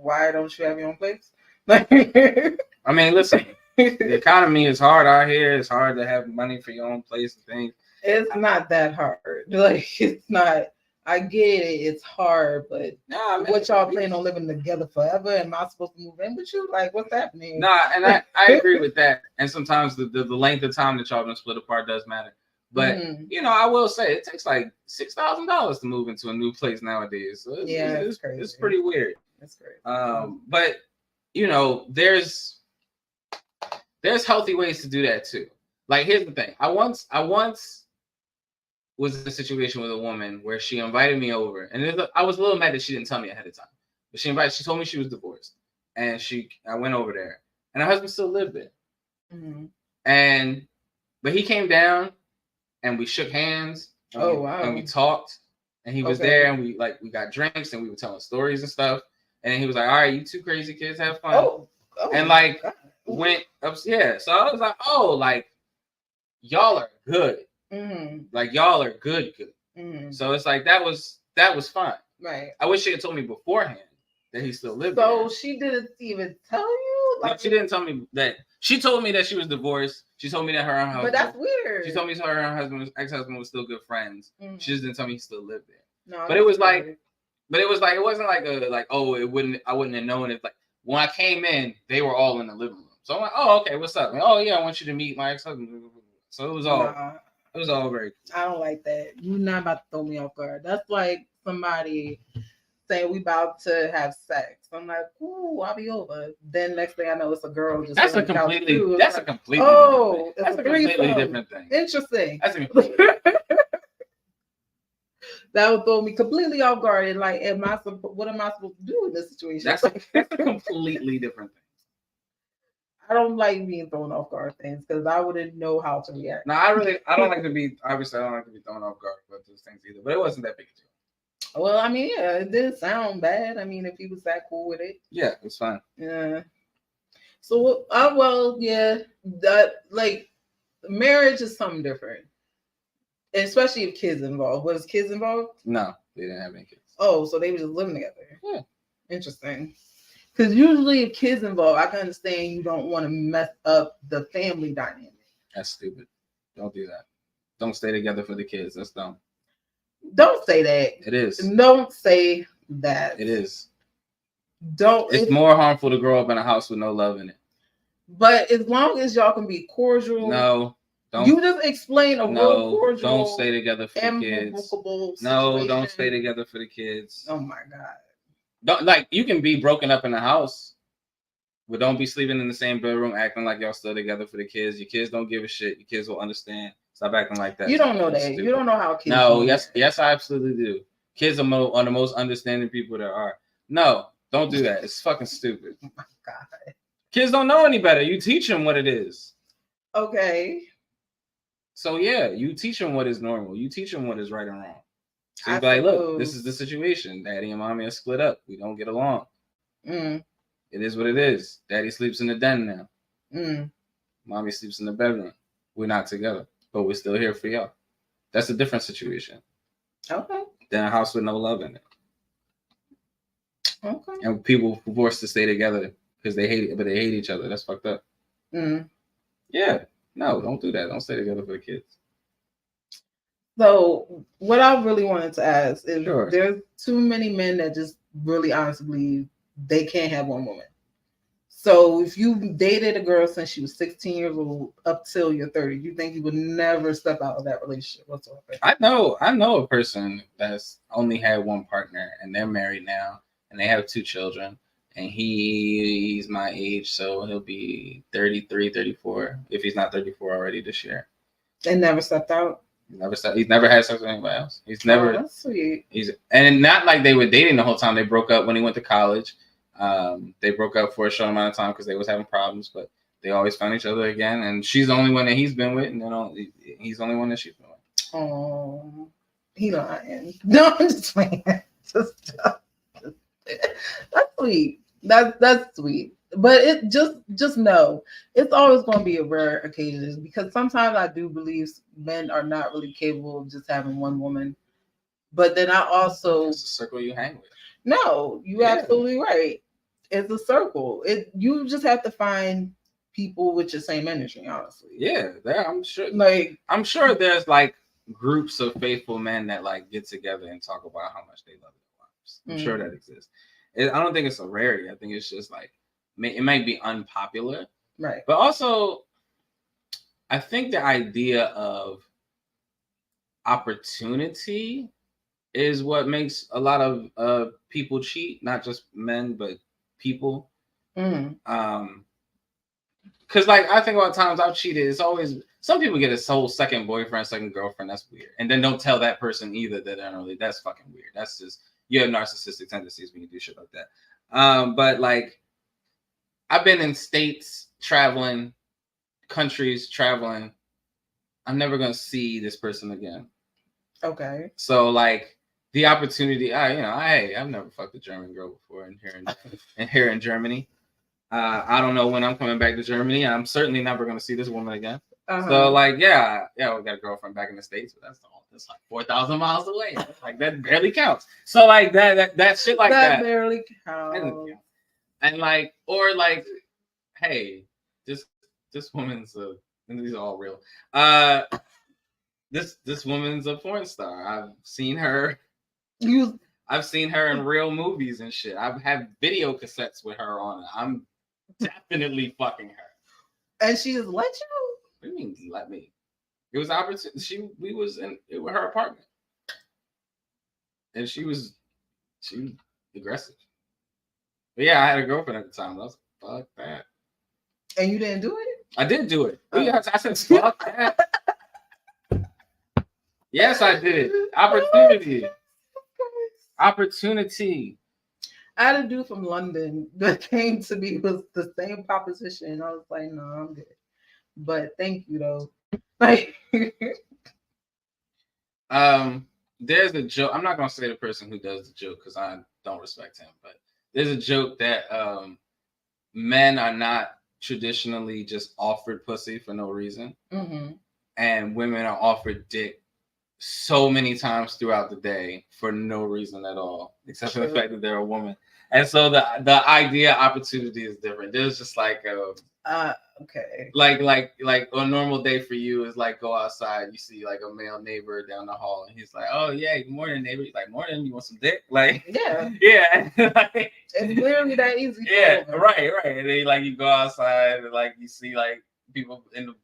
why don't you have your own place? I mean, listen, the economy is hard out here. It's hard to have money for your own place and things. It's not that hard. Like it's not. I get it. It's hard, but what y'all plan on living together forever? Am I supposed to move in with you? Like, what's happening? Nah, and I agree with that. And sometimes the length of time that y'all been split apart does matter. But I will say it takes like $6,000 to move into a new place nowadays. So it's crazy. It's pretty weird. That's crazy. But there's healthy ways to do that too. Like here's the thing. I once was in a situation with a woman where she invited me over, and I was a little mad that she didn't tell me ahead of time. But she told me she was divorced, and I went over there, and her husband still lived there. Mm-hmm. But he came down, and we shook hands. And we talked, and he was there, and we got drinks, and we were telling stories and stuff. And he was like, "All right, you two crazy kids, have fun." And went up, yeah. So I was like, "Oh, like." y'all are good. Like y'all are good. So it's like that was fine. Right. I wish she had told me beforehand that he still lived there. So she didn't even tell you? Like, no, she didn't tell me that. She told me that she was divorced. She told me that her and her husband. But that's weird. She told me her and her husband, ex-husband, was still good friends. She just didn't tell me he still lived there. No, but it was weird. It wasn't like I wouldn't have known if, like, when I came in, they were all in the living room. So I'm like, oh, okay, what's up? Like, oh yeah, I want you to meet my ex-husband. So it was all very cool. I don't like that. You're not about to throw me off guard. That's like somebody saying we about to have sex. I'm like, ooh, I'll be over. Then next thing I know, it's a girl just. That's a completely different thing. That's a completely different thing. Interesting. That would throw me completely off guard. And like, what am I supposed to do in this situation? That's a completely different thing. I don't like being thrown off guard things because I wouldn't know how to react. No, I don't like to be. Obviously, I don't like to be thrown off guard with those things either. But it wasn't that big a deal. Well, I mean, yeah, it didn't sound bad. I mean, if he was that cool with it, yeah, it was fine. Yeah. So, yeah, that like marriage is something different, especially if kids involved. Was kids involved? No, they didn't have any kids. Oh, so they were just living together. Yeah, interesting. Because usually, if kids involved, I can understand you don't want to mess up the family dynamic. That's stupid. Don't do that. Don't stay together for the kids. That's dumb. Don't say that. It is. Don't say that. It is. It's more harmful to grow up in a house with no love in it. But as long as y'all can be cordial. No. Don't. You just explain a real cordial. Don't stay together for the kids. No, don't stay together for the kids. Oh my God. Don't, like, you can be broken up in the house, but don't be sleeping in the same bedroom acting like y'all still together for the kids. Your kids don't give a shit. Your kids will understand. Stop acting like that. You don't know that. Stupid. You don't know how kids. No, yes, I absolutely do. Kids are the most understanding people there are. No, don't do that. It's fucking stupid. Oh my God. Kids don't know any better. You teach them what it is. Okay. So yeah, you teach them what is normal. You teach them what is right and wrong. So you be like, look, this is the situation. Daddy and mommy are split up. We don't get along. It is what it is. Daddy sleeps in the den now. Mommy sleeps in the bedroom. We're not together, but we're still here for y'all. That's a different situation. Okay. Than a house with no love in it. Okay. And people forced to stay together because they hate it, but they hate each other. That's fucked up. Yeah. No, don't do that. Don't stay together for the kids. So what I really wanted to ask is there's too many men that just really honestly believe they can't have one woman. So if you dated a girl since she was 16 years old up till you're 30, you think you would never step out of that relationship whatsoever? I know a person that's only had one partner and they're married now and they have 2 children and he's my age, so he'll be 33, 34 if he's not 34 already this year. And never stepped out? He's never had sex with anybody else. He's never. Oh, that's sweet. And not like they were dating the whole time. They broke up when he went to college. They broke up for a short amount of time because they was having problems, but they always found each other again. And she's the only one that he's been with, and he's the only one that she's been with. Oh, he lying. No, I'm just playing. That's sweet. That's sweet. But it just know it's always going to be a rare occasion because sometimes I do believe men are not really capable of just having one woman. But then I also it's a circle you hang with. No, you're absolutely right. It's a circle. You just have to find people with your same energy, honestly. Yeah, I'm sure. Like I'm sure there's like groups of faithful men that like get together and talk about how much they love their wives. I'm sure that exists. I don't think it's a rarity. I think it's just like it might be unpopular, right? But also, I think the idea of opportunity is what makes a lot of people cheat, not just men, but people. Because like I think about times I've cheated, it's always some people get a whole second boyfriend, second girlfriend. That's weird, and then don't tell that person either that they're really. That's fucking weird. That's just you have narcissistic tendencies when you do shit like that. But like. I've been in states traveling, countries traveling. I'm never gonna see this person again. Okay. So like the opportunity, I've never fucked a German girl before, and here in Germany, I don't know when I'm coming back to Germany. I'm certainly never gonna see this woman again. So like, yeah, we got a girlfriend back in the States, but that's like 4,000 miles away. Like that barely counts. So like that shit like that barely counts. And like, or like, hey, this woman's and these are all real. This woman's a porn star. I've seen her. I've seen her in real movies and shit. I've had video cassettes with her on it. I'm definitely fucking her. And she just let you? What do you mean let me? It was opportunity. We was in her apartment, and she was aggressive. But yeah, I had a girlfriend at the time. I was like, fuck that. And you didn't do it? I did do it. Oh. Yeah, I said fuck that. Yes, I did. Opportunity. I had a dude from London that came to me with the same proposition. I was like, no, I'm good. But thank you though. Like there's a joke. I'm not gonna say the person who does the joke because I don't respect him, but there's a joke that men are not traditionally just offered pussy for no reason. Mm-hmm. And women are offered dick so many times throughout the day for no reason at all, except for the fact that they're a woman. And so the idea opportunity is different. There's just like okay. Like a normal day for you is like go outside, you see like a male neighbor down the hall, and he's like, "Oh yeah, good morning, neighbor." He's like, "Morning, you want some dick?" Like yeah. Like, it's literally that easy. Yeah, right. And then like you go outside and like you see like people in the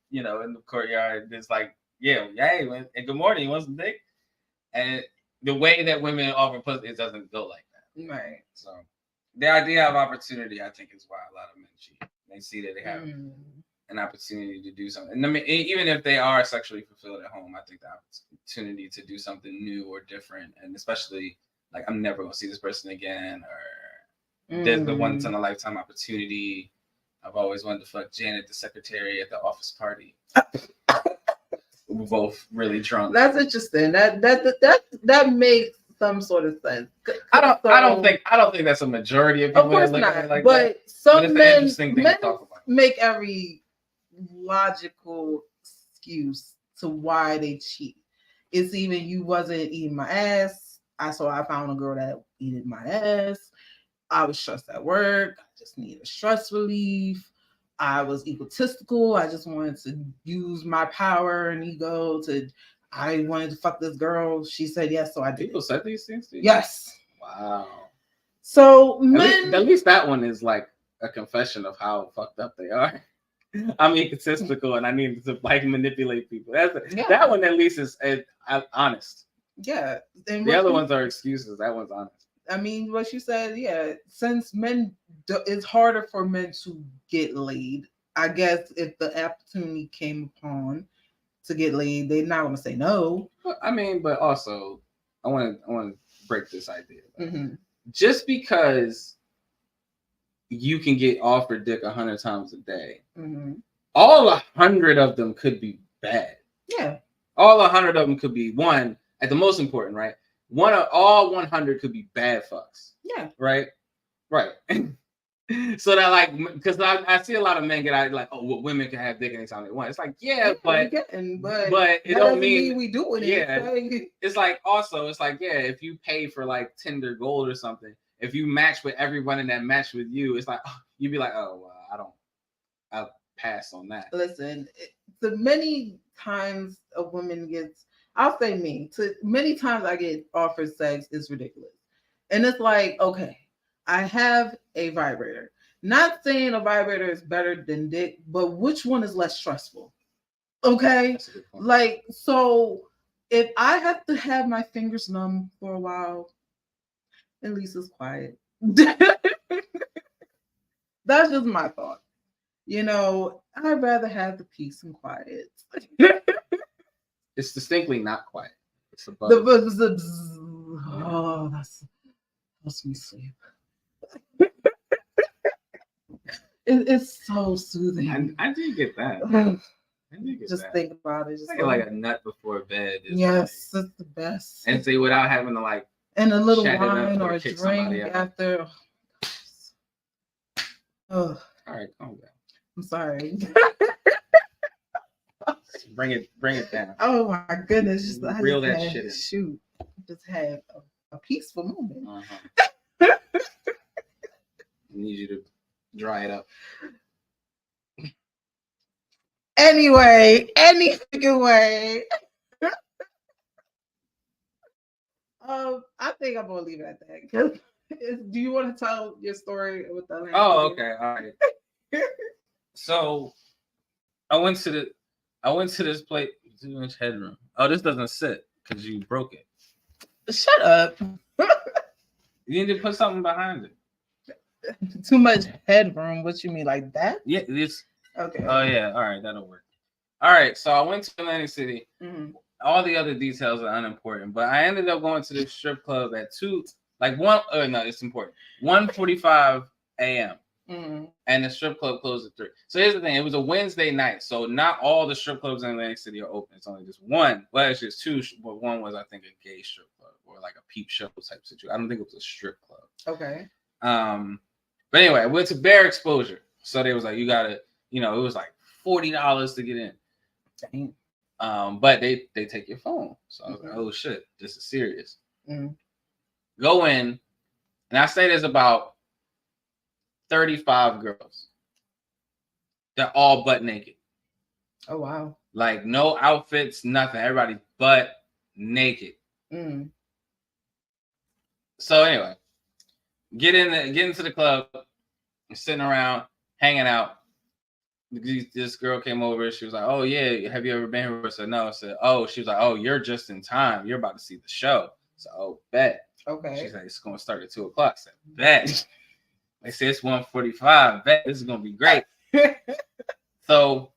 in the courtyard. It's like, yeah, hey, and good morning, you want some dick? And the way that women offer pussy, it doesn't go like that. Right. So the idea of opportunity, I think, is why a lot of men cheat. They see that they have an opportunity to do something. And I mean, even if they are sexually fulfilled at home, I think the opportunity to do something new or different, and especially like I'm never gonna see this person again, or there's the once in a lifetime opportunity. I've always wanted to fuck Janet, the secretary at the office party. We're both really drunk. That's interesting. That makes some sort of sense. I don't think that's a majority of people. Of course not. Like but that. Some men talk about. Make every logical excuse to why they cheat. It's even you wasn't eating my ass. I found a girl that eated my ass. I was stressed at work. I just needed stress relief. I was egotistical. I just wanted to use my power and ego I wanted to fuck this girl. She said yes, so I did. People said these things to you? Yes. Wow. So at least that one is like a confession of how fucked up they are. I'm egotistical and I need to like manipulate people. That one at least is honest. Yeah. And the other ones are excuses. That one's honest. I mean, what you said, yeah. Since it's harder for men to get laid. I guess if the opportunity came upon to get laid, they're not going to say no. I mean, but also, I want to break this idea. Mm-hmm. Just because you can get offered dick 100 times a day, all 100 of them could be bad. Yeah. All 100 of them could be one at the most important, right? All 100 could be bad fucks. Yeah. Right. So that like, because I see a lot of men get out like, oh, well, women can have dick anytime they want. It's like, but it don't mean we do it. Yeah. It's like also, it's like, yeah, if you pay for like Tinder Gold or something, if you match with everyone in that match with you, it's like you'd be like, oh, I'll pass on that. Listen, the many times a woman gets, I'll say me, many times I get offered sex is ridiculous. And it's like, okay, I have a vibrator. Not saying a vibrator is better than dick, but which one is less stressful? Okay? Like, so if I have to have my fingers numb for a while, at least it's quiet. That's just my thought. I'd rather have the peace and quiet. It's distinctly not quiet. It's a buzz. Oh, that's helps me sleep. It's so soothing. I do get that. Just think about it. Just like a nut before bed. Yes, it's the best. And say without having to like. And a little wine or a drink after. Oh. All right, calm down. I'm sorry. Bring it down. Oh my goodness! Just reel that shit in. Shoot, just have a peaceful moment. I need you to dry it up. Anyway, any freaking way. I think I'm gonna leave it at that. Do you want to tell your story with the? Oh, okay, all right. So, I went to this place. 2-inch headroom. Oh, this doesn't sit because you broke it. Shut up. You need to put something behind it. Too much headroom. What you mean, like that? Yeah, it's okay. Oh yeah, all right, that'll work. All right, so I went to Atlantic City. Mm-hmm. All the other details are unimportant, but I ended up going to this strip club at 2. Like one. No, it's important. 1:45 a.m. Mm-hmm. And the strip club closed at 3. So here's the thing: it was a Wednesday night, so not all the strip clubs in Atlantic City are open. It's only just one. Well, actually, it's 2, but one was, I think, a gay strip club or like a peep show type situation. I don't think it was a strip club. Okay. But anyway, I went to Bear Exposure, so they was like, you gotta, it was like $40 to get in. Dang. But they take your phone, so I was like, oh shit, this is serious. Mm-hmm. Go in, and I say there's about 35 girls. They're all butt naked. Oh wow! Like no outfits, nothing. Everybody butt naked. Mm. So anyway, get into the club. I'm sitting around, hanging out. This girl came over. She was like, "Oh yeah, have you ever been here?" I said, "No." I said, "Oh." She was like, "Oh, you're just in time. You're about to see the show." So, "Oh, bet." Okay. She's like, "It's going to start at 2:00." I said, "Bet." They say it's 1:45. Bet this is going to be great. So,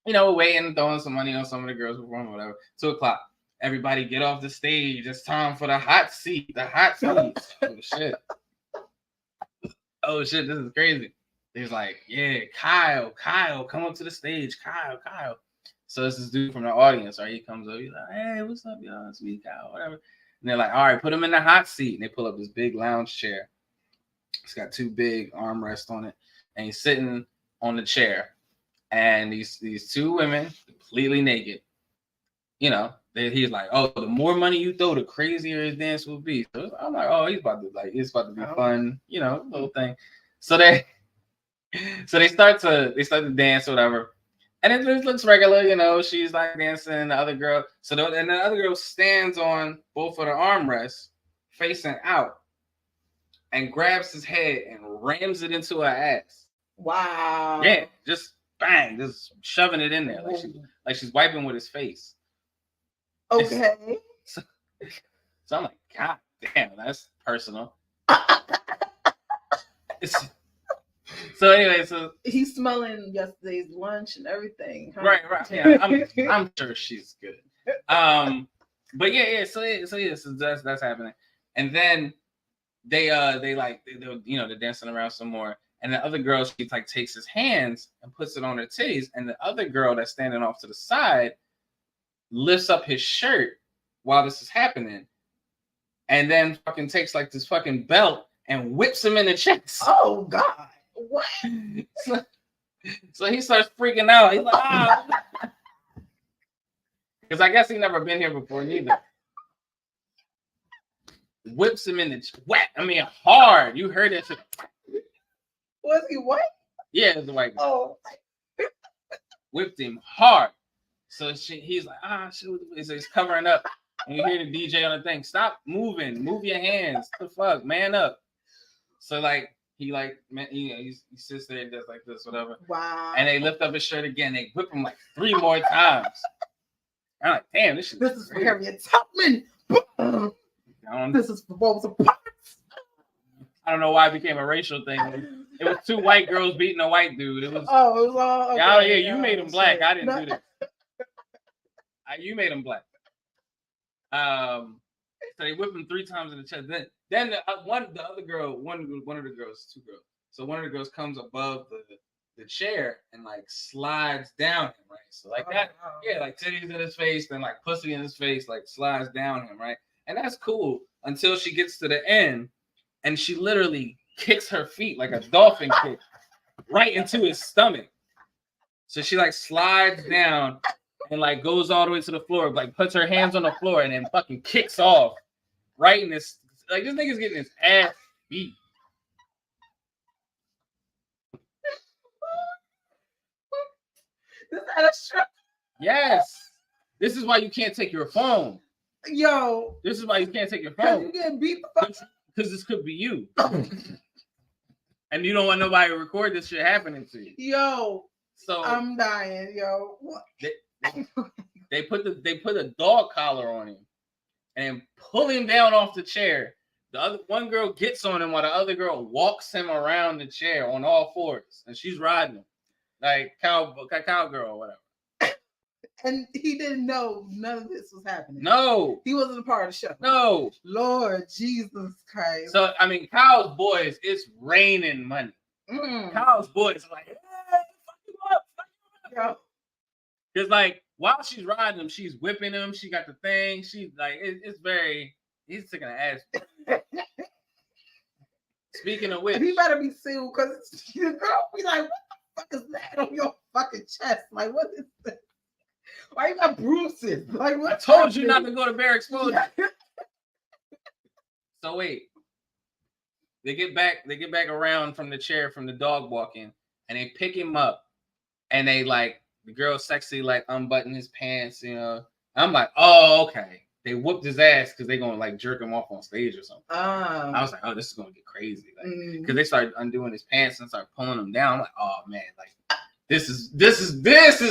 we're waiting, throwing some money on some of the girls performing, whatever. 2:00. Everybody get off the stage. It's time for the hot seat. The hot seat. Oh shit, this is crazy. He's like, yeah, Kyle, come up to the stage. Kyle. So this is dude from the audience, right? He comes up, he's like, hey, what's up, y'all? It's me, Kyle, whatever. And they're like, all right, put him in the hot seat. And they pull up this big lounge chair. It's got 2 big armrests on it. And he's sitting on the chair. And these 2 women, completely naked, he's like, oh, the more money you throw, the crazier his dance will be. So I'm like, oh, it's about to be fun, little thing. So they start to dance or whatever. And it just looks regular, she's like dancing, the other girl. And the other girl stands on both of the armrests, facing out, and grabs his head and rams it into her ass. Wow. Yeah, just bang, just shoving it in there like she's wiping with his face. Okay. So I'm like, God damn, that's personal. So anyway, he's smelling yesterday's lunch and everything. Huh? Right. Yeah, I'm sure she's good. But yeah. So that's happening, and then they're dancing around some more, and the other girl, she like takes his hands and puts it on her titties, and the other girl that's standing off to the side lifts up his shirt while this is happening, and then fucking takes like this fucking belt and whips him in the chest. Oh God. What? So he starts freaking out. He's like, ah. Because I guess he never been here before neither. Whips him in the hard. You heard it. Was he white? Yeah, it was the white guy. Oh. Whipped him hard. So he's like, shit. So he's covering up. And you hear the DJ on the thing. Stop moving. Move your hands. What the fuck? Man up. So like, he sits there and does like this, whatever. Wow. And they lift up his shirt again. They whip him like 3 more times. I'm like, damn, this is for Harriet Tubman. This is for Rosa Parks. I don't know why it became a racial thing. It was 2 white girls beating a white dude. It was all okay. Yeah, you made him black. I didn't do this. You made him black. So they whip him 3 times in the chest. Then one of the girls, 2 girls. So one of the girls comes above the chair and like slides down him, right? So like that, yeah, like titties in his face, then like pussy in his face, like slides down him, right? And that's cool until she gets to the end, and she literally kicks her feet like a dolphin kick right into his stomach. So she like slides down and like goes all the way to the floor, like puts her hands on the floor and then fucking kicks off right in this. Like this nigga's getting his ass beat. This at a strip. Yes. This is why you can't take your phone. Yo. This is why you can't take your phone. You getting beat the fuck. Because this could be you. And you don't want nobody to record this shit happening to you. Yo. So I'm dying, yo. What? They put a dog collar on him and pull him down off the chair. The other one girl gets on him while the other girl walks him around the chair on all fours, and she's riding him like cowgirl or whatever. And he didn't know none of this was happening. No, he wasn't a part of the show. No, Lord Jesus Christ. So I mean, Kyle's boys, it's raining money. Kyle's boys are like, hey, fuck you up. Because like while she's riding him, she's whipping him. She got the thing. She's like, it's very. He's taking an ass. Speaking of which, he better be sued because the girl be like, "What the fuck is that on your fucking chest? Like, what is this? Why you got bruises? Like, what?" I told you not to go to bare exposure. So wait, they get back around from the chair from the dog walking, and they pick him up, and they like the girl sexy like unbutton his pants, you know. I'm like, oh okay. They whooped his ass because they're gonna like jerk him off on stage or something. I was like, oh, this is gonna get crazy, like because they started undoing his pants and started pulling him down. I'm like, oh man, like this is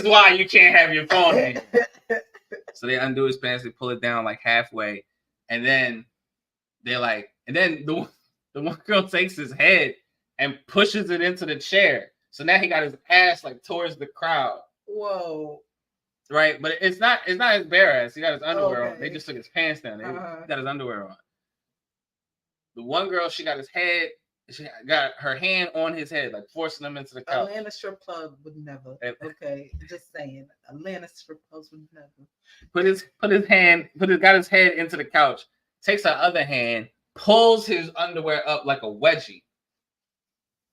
why you can't have your phone in here. So they undo his pants, they pull it down like halfway, and then they're like, and then the one girl takes his head and pushes it into the chair. So now he got his ass like towards the crowd. Whoa. Right, but it's not his bare ass. He got his underwear on. They just took his pants down. He got his underwear on. The one girl, she got her hand on his head, like forcing him into the couch. Atlanta strip club would never. Okay, just saying. Atlanta strip clubs would never. Got his head into the couch. Takes her other hand, pulls his underwear up like a wedgie.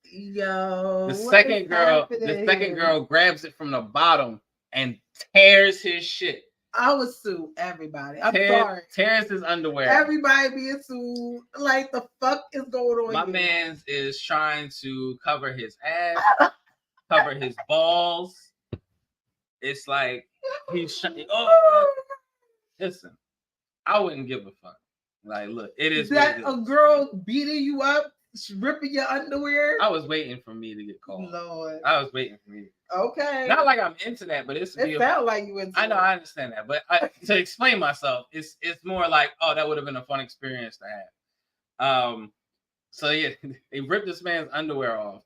Yo, the second girl grabs it from the bottom and tears his shit. I would sue everybody. Sorry. Tears his underwear. Everybody being sued. Like, the fuck is going on? My man is trying to cover his ass, cover his balls. It's like he's listen, I wouldn't give a fuck. Like, look, it is that a girl beating you up, ripping your underwear. I was waiting for me to get called. Lord. I was waiting for me. Okay. Not like I'm into that, but it felt like you into I know, I understand that. But to explain myself, it's more like, oh, that would have been a fun experience to have. So yeah, they ripped this man's underwear off.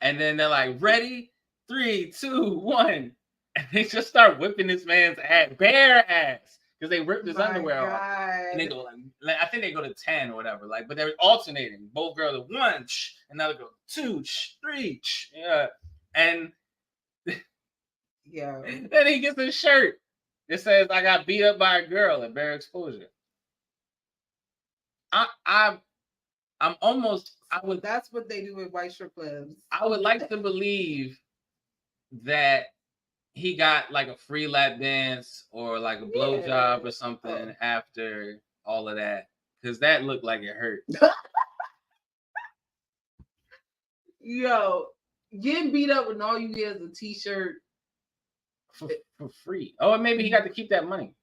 And then they're like, ready? 3, 2, 1. And they just start whipping this man's ass, bare ass. Because they ripped his underwear off. And they go like, I think they go to 10 or whatever. Like, but they're alternating. Both girls are 1, another girl 2, 3, yeah. And yeah. Then he gets his shirt. It says, I got beat up by a girl at bare exposure. That's what they do with white strip clubs. I would like to believe that he got like a free lap dance or like a blowjob or something after all of that. Because that looked like it hurt. Yo, getting beat up when all you get is a t-shirt. For free. Oh, and maybe he got to keep that money.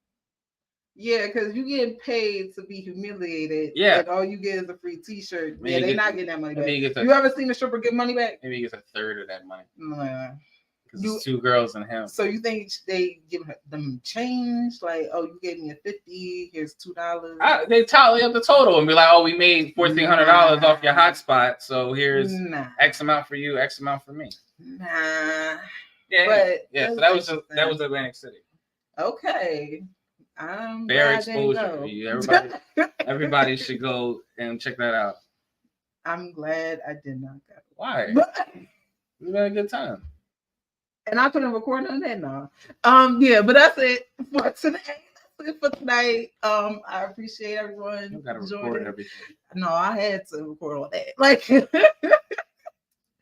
Yeah, because you getting paid to be humiliated. Yeah. And all you get is a free t-shirt. Maybe they're not getting that money back. You ever seen a stripper get money back? Maybe he gets a third of that money. Because it's 2 girls and him. So you think they give them change? Like, oh, you gave me a $50, here's $2. They tally up the total and be like, oh, we made $1,400 off your hotspot. So here's X amount for you, X amount for me. Nah. Yeah. So that was Atlantic City. Okay. Bare exposure for you. Everybody should go and check that out. I'm glad I did not go. Why? We had a good time. And I couldn't record on that now. Yeah, but that's it for tonight. I appreciate everyone. You gotta record everything. No, I had to record all that. Like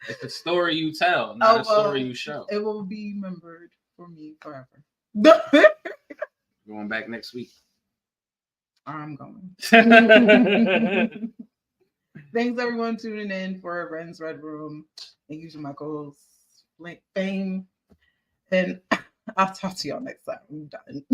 it's a story you tell, not a story you show. It will be remembered for me forever. Going back next week. I'm going. Thanks everyone tuning in for Rens Red Room. Thank you to Michael's fame. And I'll talk to y'all next time. I'm done.